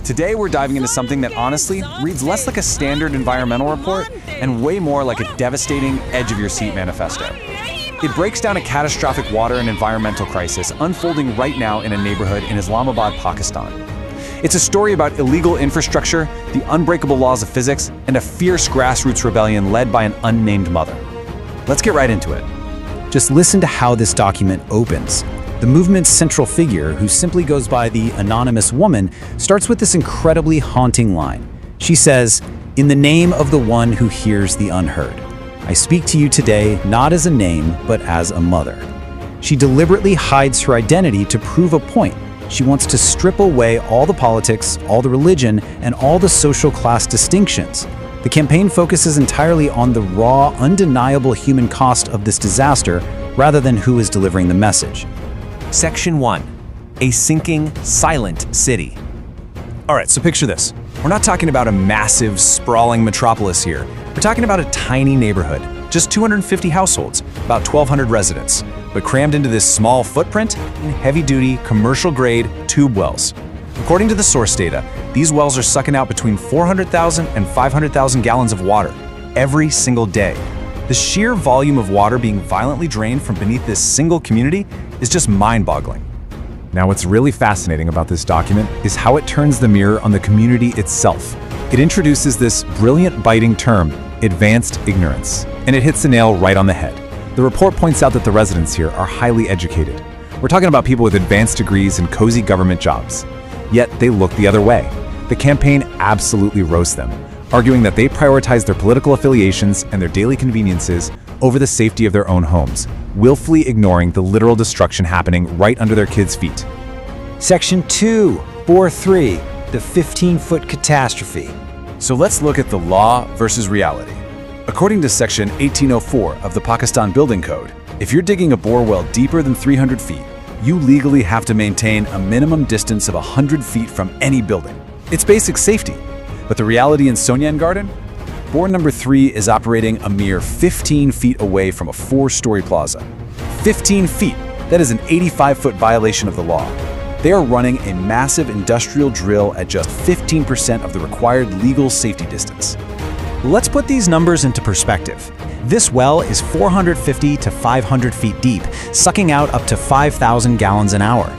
Today we're diving into something that honestly reads less like a standard environmental report and way more like a devastating edge-of-your-seat manifesto. It breaks down a catastrophic water and environmental crisis unfolding right now in a neighborhood in Islamabad, Pakistan. It's a story about illegal infrastructure, the unbreakable laws of physics, and a fierce grassroots rebellion led by an unnamed mother. Let's get right into it. Just listen to how this document opens. The movement's central figure, who simply goes by the anonymous woman, starts with this incredibly haunting line. She says, "In the name of the one who hears the unheard, I speak to you today not as a name, but as a mother." She deliberately hides her identity to prove a point. She wants to strip away all the politics, all the religion, and all the social class distinctions. The campaign focuses entirely on the raw, undeniable human cost of this disaster rather than who is delivering the message. Section 1. A sinking, silent city. All right, so picture this. We're not talking about a massive, sprawling metropolis here. We're talking about a tiny neighborhood, just 250 households, about 1,200 residents, but crammed into this small footprint in heavy-duty, commercial-grade tube wells. According to the source data, these wells are sucking out between 400,000 and 500,000 gallons of water every single day. The sheer volume of water being violently drained from beneath this single community is just mind-boggling. Now, what's really fascinating about this document is how it turns the mirror on the community itself. It introduces this brilliant, biting term, advanced ignorance, and it hits the nail right on the head. The report points out that the residents here are highly educated. We're talking about people with advanced degrees and cozy government jobs. Yet they look the other way. The campaign absolutely roasts them, arguing that they prioritize their political affiliations and their daily conveniences over the safety of their own homes, willfully ignoring the literal destruction happening right under their kids' feet. Section 2.4.3, the 15-foot catastrophe. So let's look at the law versus reality. According to Section 1804 of the Pakistan Building Code, if you're digging a bore well deeper than 300 feet, you legally have to maintain a minimum distance of 100 feet from any building. It's basic safety. But the reality in Sonyan Garden? Bore number 3 is operating a mere 15 feet away from a 4-story plaza. 15 feet! That is an 85-foot violation of the law. They are running a massive industrial drill at just 15% of the required legal safety distance. Let's put these numbers into perspective. This well is 450 to 500 feet deep, sucking out up to 5,000 gallons an hour.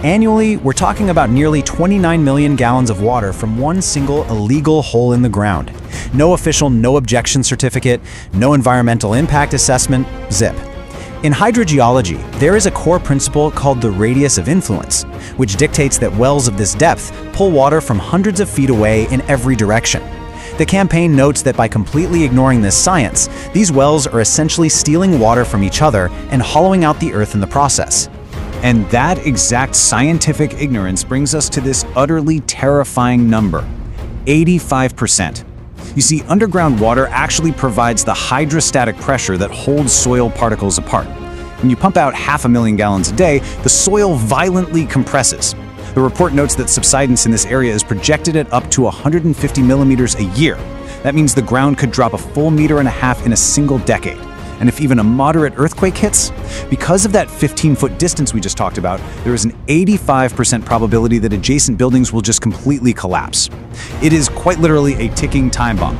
Annually, we're talking about nearly 29 million gallons of water from one single illegal hole in the ground. No official no objection certificate, no environmental impact assessment, zip. In hydrogeology, there is a core principle called the radius of influence, which dictates that wells of this depth pull water from hundreds of feet away in every direction. The campaign notes that by completely ignoring this science, these wells are essentially stealing water from each other and hollowing out the earth in the process. And that exact scientific ignorance brings us to this utterly terrifying number, 85%. You see, underground water actually provides the hydrostatic pressure that holds soil particles apart. When you pump out 500,000 gallons a day, the soil violently compresses. The report notes that subsidence in this area is projected at up to 150 millimeters a year. That means the ground could drop a full 1.5 meters in a single decade. And if even a moderate earthquake hits, because of that 15-foot distance we just talked about, there is an 85% probability that adjacent buildings will just completely collapse. It is quite literally a ticking time bomb.